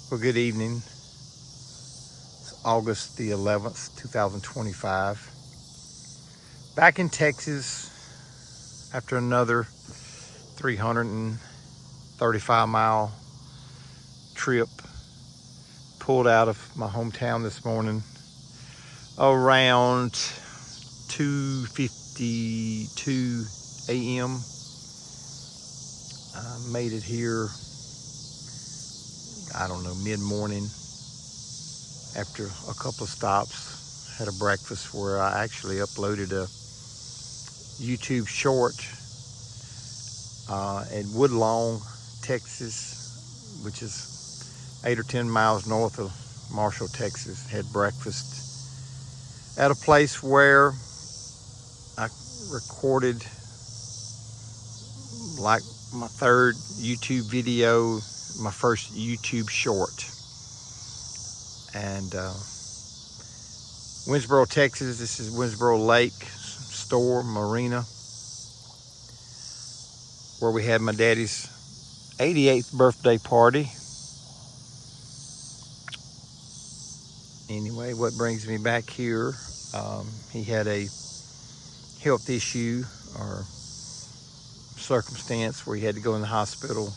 Well, good evening. It's August the 11th, 2025. Back in Texas after another 335-mile trip. Pulled out of my hometown this morning around 2:52 a.m. I made it here, I don't know, mid-morning after a couple of stops. Had a breakfast where I actually uploaded a YouTube short in Woodlawn, Texas, which is 8 or 10 miles north of Marshall, Texas. Had breakfast at a place where I recorded like my third YouTube video, my first YouTube short. And Winnsboro, Texas. This is Winnsboro Lake Store, Marina, where we had my daddy's 88th birthday party. Anyway, what brings me back here, he had a health issue or circumstance where he had to go in the hospital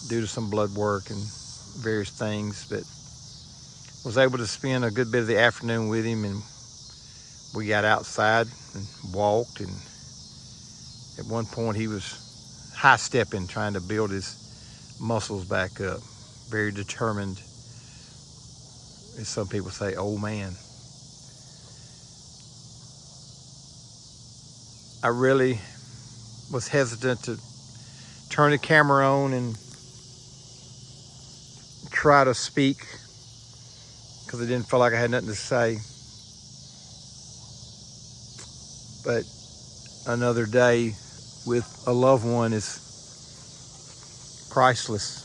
due to some blood work and various things, but was able to spend a good bit of the afternoon with him, and we got outside and walked, and at one point he was high stepping, trying to build his muscles back up. Very determined, as some people say, old man. I really was hesitant to turn the camera on and try to speak because I didn't feel like I had nothing to say. But another day with a loved one is priceless,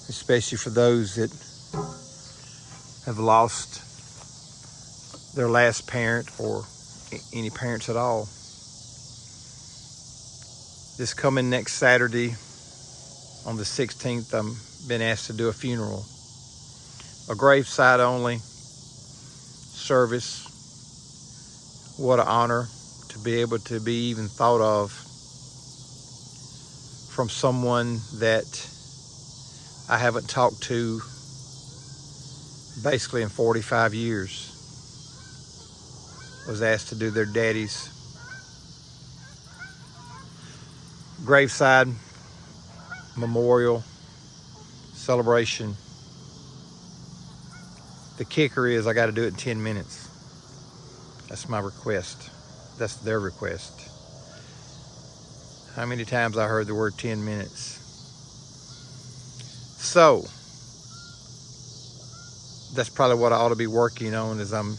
especially for those that have lost their last parent or any parents at all. This coming next Saturday, on the 16th, I've been asked to do a funeral. A graveside only service. What an honor to be able to be even thought of from someone that I haven't talked to basically in 45 years. Was asked to do their daddy's graveside memorial celebration. The kicker is I got to do it in 10 minutes. That's my request. That's their request. How many times I heard the word 10 minutes? So that's probably what I ought to be working on as I'm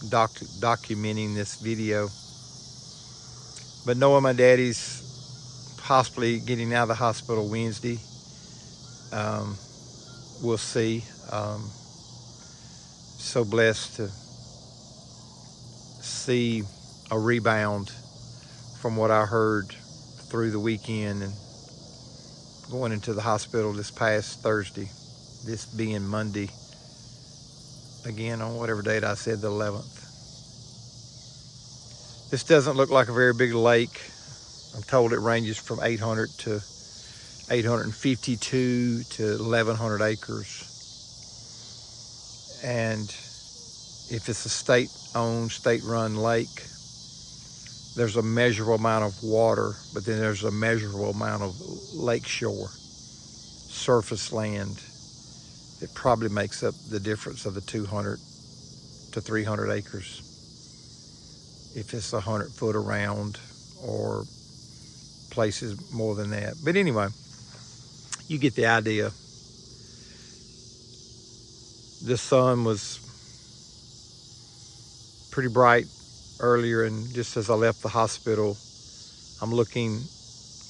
documenting this video. But knowing my daddy's possibly getting out of the hospital Wednesday, we'll see. So blessed to see a rebound from what I heard through the weekend and going into the hospital this past Thursday, this being Monday, again on whatever date I said, the 11th. This doesn't look like a very big lake. I'm told it ranges from 800 to 852 to 1,100 acres. And if it's a state-owned, state-run lake, there's a measurable amount of water, but then there's a measurable amount of lake shore, surface land. It probably makes up the difference of the 200 to 300 acres. If it's 100 foot around, or places more than that. But anyway, you get the idea. The sun was pretty bright earlier, and just as I left the hospital, I'm looking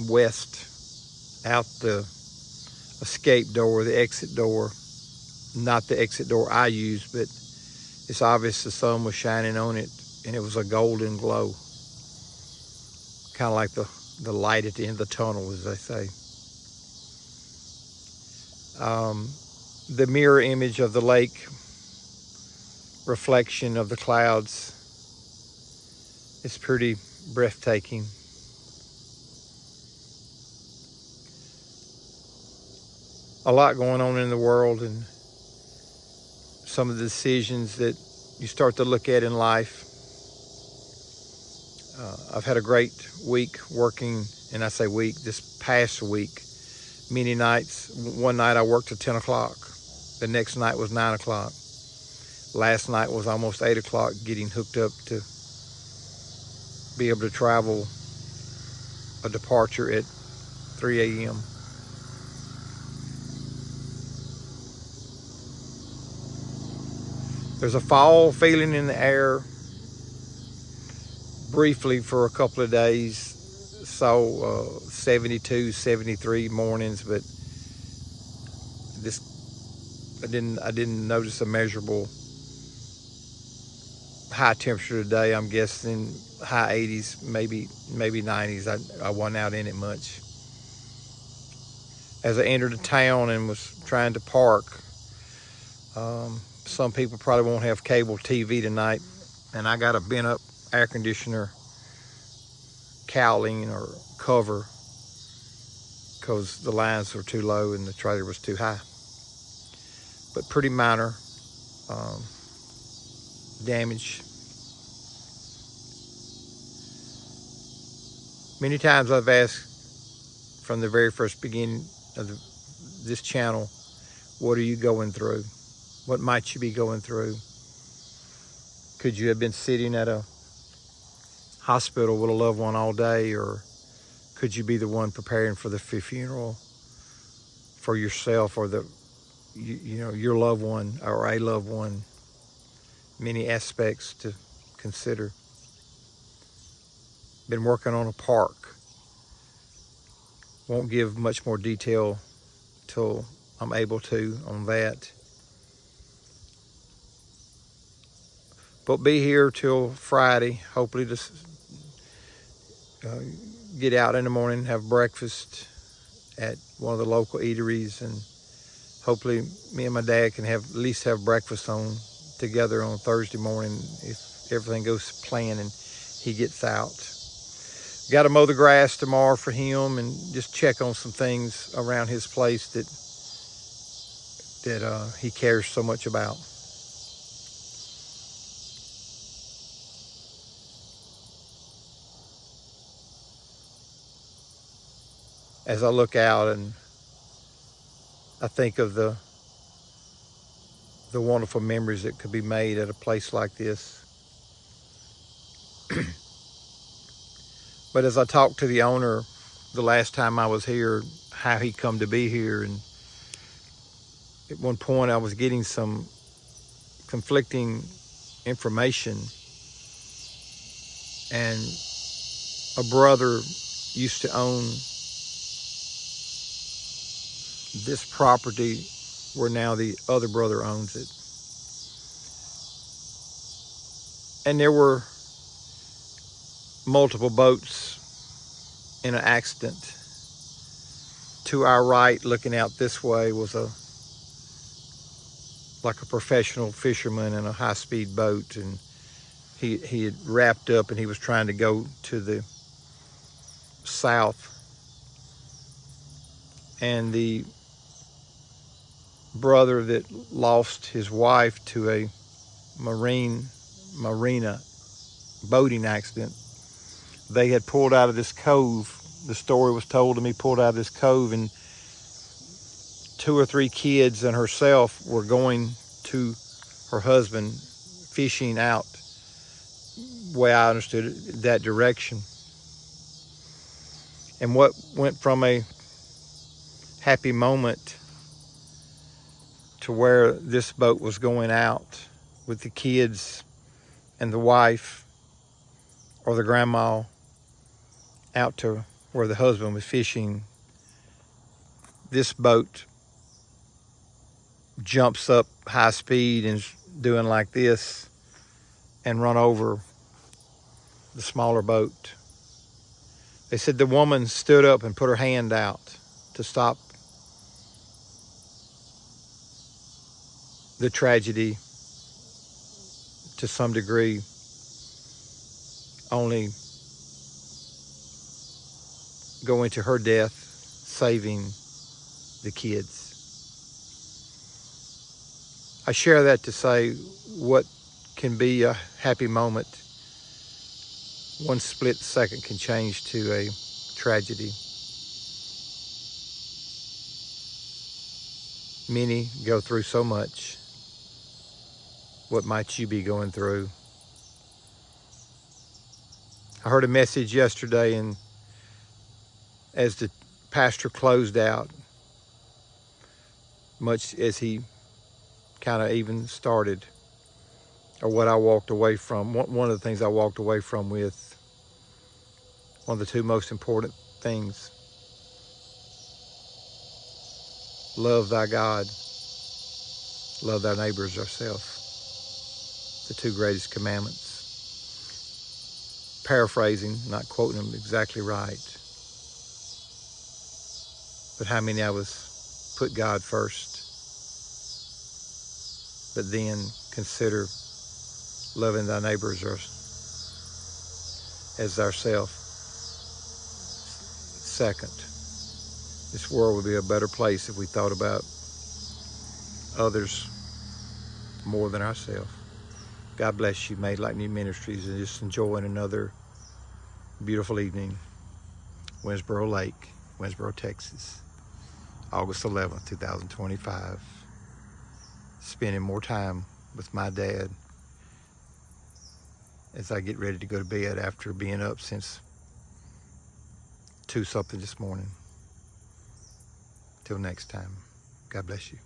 west out the escape door, the exit door. Not the exit door I use, but it's obvious the sun was shining on it, and it was a golden glow. Kind of like the light at the end of the tunnel, as they say. The mirror image of the lake, reflection of the clouds, is pretty breathtaking. A lot going on in the world, and some of the decisions that you start to look at in life. I've had a great week working, and I say week, this past week, many nights. One night I worked till 10 o'clock. The next night was 9 o'clock. Last night was almost 8 o'clock, getting hooked up to be able to travel a departure at 3 a.m. There's a fall feeling in the air. Briefly for a couple of days, saw 72, 73 mornings, but this I didn't notice a measurable high temperature today. I'm guessing high 80s, maybe 90s. I wasn't out in it much. As I entered the town and was trying to park, some people probably won't have cable TV tonight, and I got a bent up air conditioner cowling or cover because the lines were too low and the trailer was too high. But pretty minor damage. Many times I've asked from the very first beginning of this channel, what are you going through? What might you be going through? Could you have been sitting at a hospital with a loved one all day, or could you be the one preparing for the funeral for yourself or your loved one or a loved one? Many aspects to consider. Been working on a park. Won't give much more detail till I'm able to on that. But be here till Friday, hopefully to get out in the morning, have breakfast at one of the local eateries, and hopefully me and my dad can at least have breakfast together on Thursday morning if everything goes to plan and he gets out. Got to mow the grass tomorrow for him and just check on some things around his place that he cares so much about. As I look out and I think of the wonderful memories that could be made at a place like this. But as I talked to the owner the last time I was here, how he come to be here, and at one point I was getting some conflicting information, and a brother used to own this property where now the other brother owns it. And there were multiple boats in an accident. To our right, looking out this way, was like a professional fisherman in a high-speed boat, and he had wrapped up and he was trying to go to the south. And the brother that lost his wife to a Marina boating accident, they had pulled out of this cove. The story was told to me, pulled out of this cove, and 2 or 3 kids and herself were going to her husband fishing out, the way I understood it, that direction. And what went from a happy moment to where this boat was going out with the kids and the wife or the grandma out to where the husband was fishing, this boat jumps up high speed and is doing like this and run over the smaller boat. They said the woman stood up and put her hand out to stop the tragedy to some degree only going to her death, saving the kids. I share that to say what can be a happy moment, one split second can change to a tragedy. Many go through so much. What might you be going through? I heard a message yesterday, and as the pastor closed out, much as he kind of even started, or what I walked away from, one of the things I walked away from with, one of the two most important things: love thy God, love thy neighbor as thyself. The two greatest commandments. Paraphrasing, not quoting them exactly right. But how many of us put God first, but then consider loving thy neighbors as ourself second? This world would be a better place if we thought about others more than ourselves. God bless you, Made Like New Ministries, and just enjoying another beautiful evening. Winnsboro Lake, Winnsboro, Texas, August 11th, 2025. Spending more time with my dad as I get ready to go to bed after being up since 2 something this morning. Till next time, God bless you.